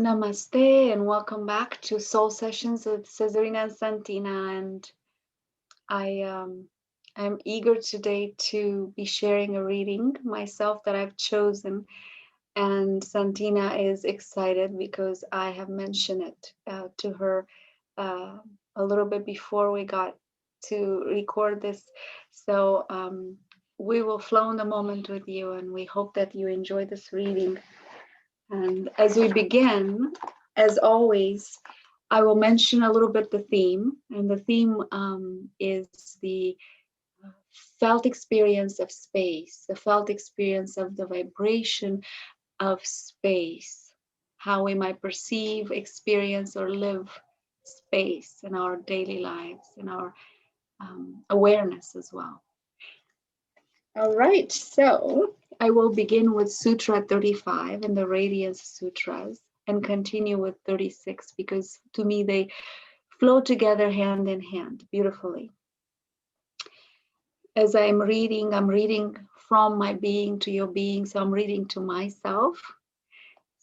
Namaste and welcome back to Soul Sessions with Cezarina and Santina. And I'm eager today to be sharing a reading myself that I've chosen. And Santina is excited because I have mentioned it to her a little bit before we got to record this. So we will flow in the moment with you, and we hope that you enjoy this reading. And as we begin, as always, I will mention a little bit the theme. And the theme is the felt experience of space, the felt experience of the vibration of space, how we might perceive, experience, or live space in our daily lives, in our awareness as well. All right, so I will begin with Sutra 35 and the Radiance Sutras and continue with 36 because to me they flow together hand in hand beautifully. As I'm reading from my being to your being, so I'm reading to myself.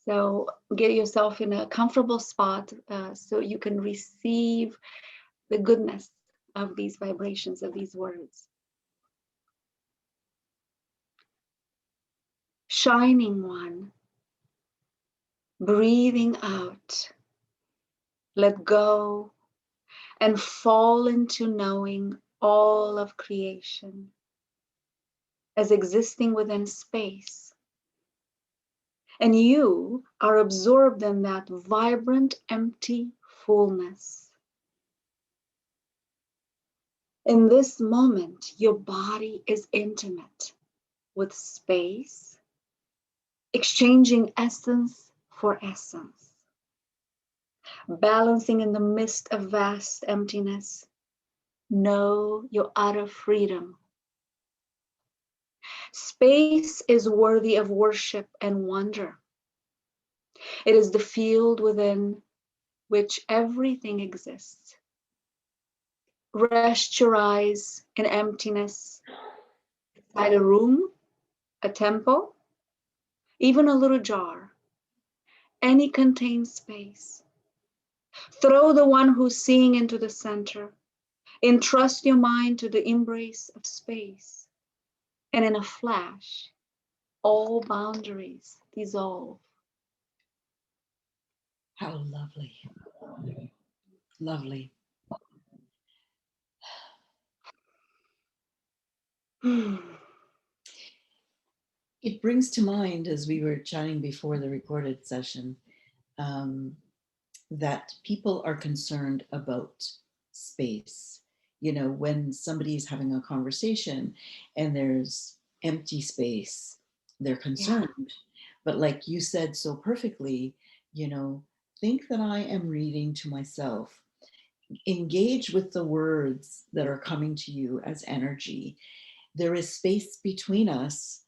So get yourself in a comfortable spot so you can receive the goodness of these vibrations, of these words. Shining One, breathing out, let go and fall into knowing all of creation as existing within space. And you are absorbed in that vibrant, empty fullness. In this moment, your body is intimate with space, exchanging essence for essence, balancing in the midst of vast emptiness. Know your utter freedom. Space is worthy of worship and wonder. It is the field within which everything exists. Rest your eyes in emptiness, inside a room, a temple, even a little jar, any contained space. Throw the one who's seeing into the center. Entrust your mind to the embrace of space. And in a flash, all boundaries dissolve. How lovely. Lovely. It brings to mind, as we were chatting before the recorded session, that people are concerned about space. You know, when somebody's having a conversation and there's empty space, they're concerned. Yeah. But like you said so perfectly, you know, think that I am reading to myself. Engage with the words that are coming to you as energy. There is space between us,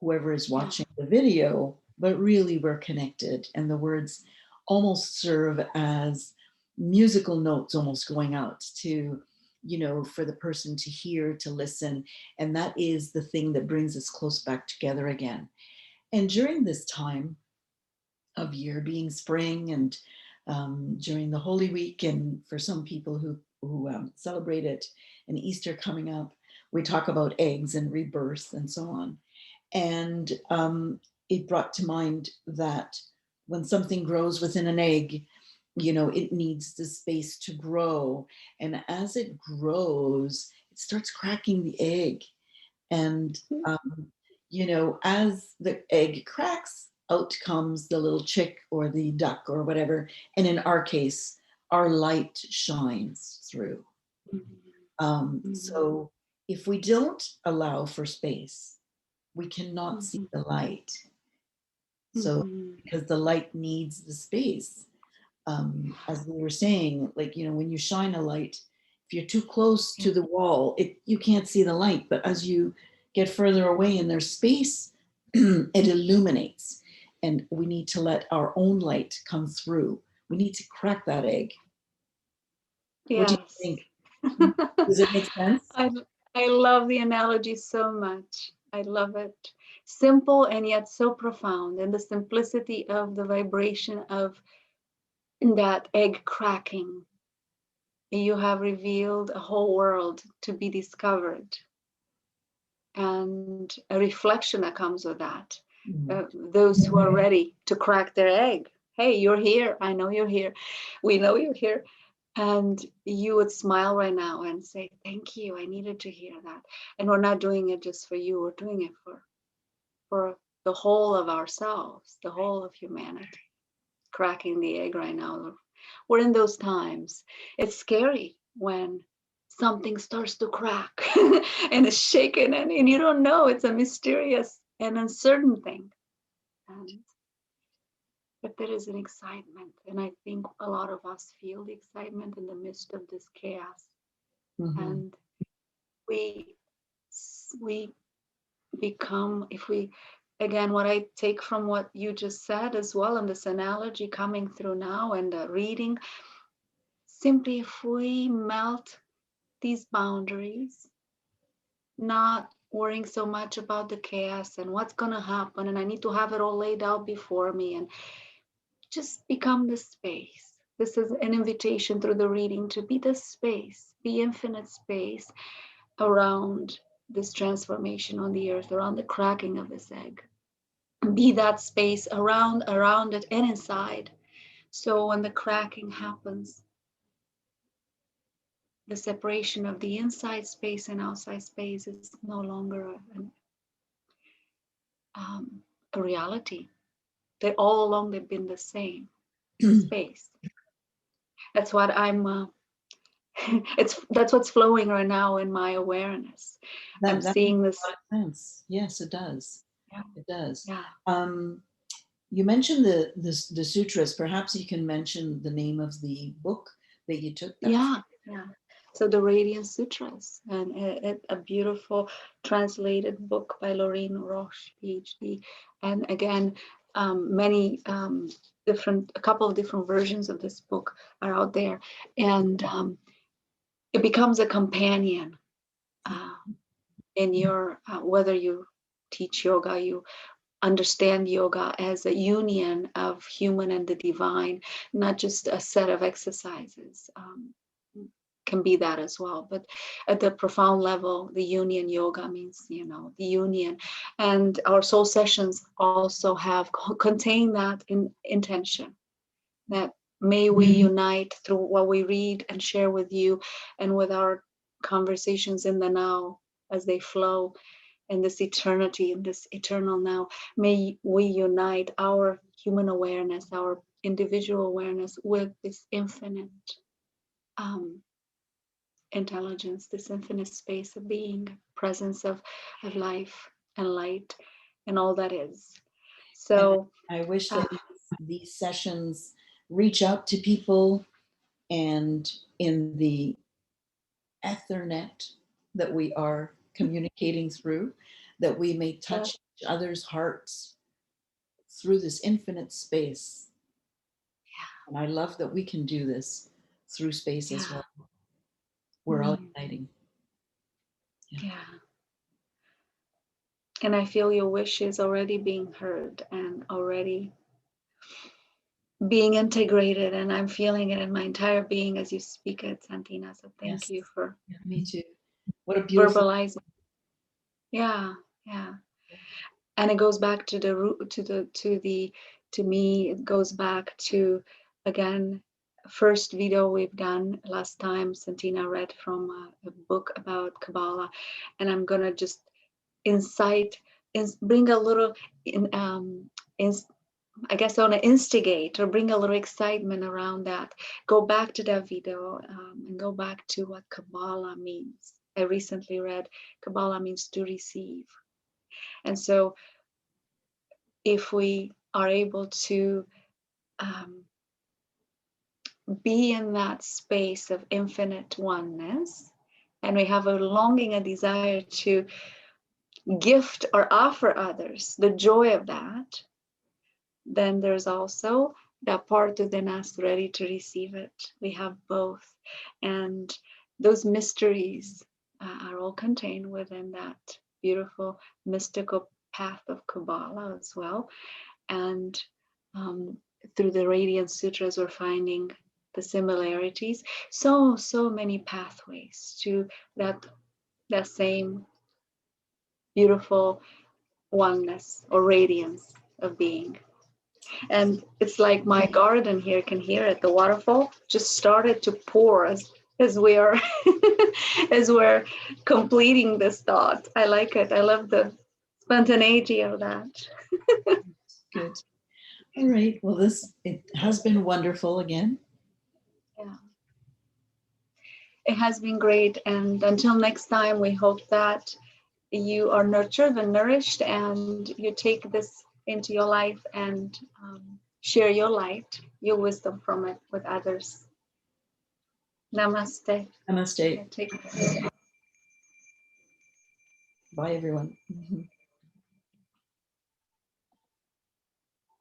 whoever is watching the video, but really we're connected. And the words almost serve as musical notes almost going out to, you know, for the person to hear, to listen. And that is the thing that brings us close back together again. And during this time of year, being spring and during the Holy Week, and for some people who celebrate it, and Easter coming up, we talk about eggs and rebirth and so on. And it brought to mind that when something grows within an egg, you know, it needs the space to grow. And as it grows, it starts cracking the egg. And, you know, as the egg cracks, out comes the little chick or the duck or whatever. And in our case, our light shines through. So if we don't allow for space, we cannot see the light. So because the light needs the space. As we were saying, like, you know, when you shine a light, if you're too close to the wall, you can't see the light. But as you get further away and there's space, it illuminates. And we need to let our own light come through. We need to crack that egg. Yes. What do you think? Does it make sense? I love the analogy so much. I love it. Simple and yet so profound. And the simplicity of the vibration of In that egg cracking, you have revealed a whole world to be discovered, and a reflection that comes with that. Mm. Those who are ready to crack their egg. Hey, you're here. I know you're here. We know you're here. And you would smile right now and say, thank you. I needed to hear that. And we're not doing it just for you. We're doing it for the whole of ourselves, the whole of humanity. Cracking the egg right now. We're in those times. It's scary when something starts to crack and it's shaking, and you don't know. It's a mysterious and uncertain thing. And, but there is an excitement. And I think a lot of us feel the excitement in the midst of this chaos. Mhm. And we we become, if we, again, what I take from what you just said as well, and this analogy coming through now and reading, simply if we melt these boundaries, not worrying so much about the chaos and what's going to happen, and I need to have it all laid out before me, and just become the space. This is an invitation through the reading to be the space, the infinite space around this transformation on the earth, around the cracking of this egg. Be that space around it and inside. So when the cracking happens, the separation of the inside space and outside space is no longer a reality. They all along they've been the same space. That's what I'm. It's that's what's flowing right now in my awareness. I'm That makes seeing a this. lot of sense. Yes, it does. Yeah, It does. yeah, Um, you mentioned the sutras. Perhaps you can mention the name of the book that you took that from. yeah, yeah. So the Radiant Sutras, and a beautiful translated book by Laureen Roche, PhD, and again, many different, a couple of different versions of this book are out there, and it becomes a companion uh, in your whether you teach yoga, you understand yoga as a union of human and the divine, not just a set of exercises. Can be that as well, but at the profound level, the union yoga means, the union, and our soul sessions also have contain that in intention, that may we unite through what we read and share with you and with our conversations in the now as they flow in this eternity, in this eternal now. May we unite our human awareness, our individual awareness with this infinite um, intelligence, this infinite space of being, presence of life and light and all that is. And So, I wish uh, that these sessions reach out to people, and in the Ethernet that we are communicating through, that we may yeah, touch each other's hearts through this infinite space. And I love that we can do this through space as yeah, well. We're all mm, uniting. Yeah. yeah. And I feel your wish is already being heard and already being integrated. And I'm feeling it in my entire being as you speak it, Santina. So thank Yes. you for Yeah, me too. What a beautiful. verbalizing. Yeah, yeah. And it goes back to the root, to me, it goes back to, again, first video we've done last time. Santina read from a book about Kabbalah, and I'm gonna just incite, bring a little in, in, I guess I want to instigate or bring a little excitement around that. Go back to that video and go back to what Kabbalah means. I recently read Kabbalah means to receive. And so if we are able to um, be in that space of infinite oneness, and we have a longing, a desire to gift or offer others the joy of that, then there's also that part within us ready to receive it. We have both. And those mysteries are all contained within that beautiful mystical path of Kabbalah as well. And through the Radiant Sutras, we're finding the similarities. So many pathways to that same beautiful oneness or radiance of being. And it's like my garden here can hear it. The waterfall just started to pour as we are as we're completing this thought. I like it. I love the spontaneity of that. Good. All right. Well, it has been wonderful again. Yeah. It has been great. And until next time, we hope that you are nurtured and nourished and you take this into your life and share your light, your wisdom from it with others. Namaste. Namaste. Take care. Bye, everyone.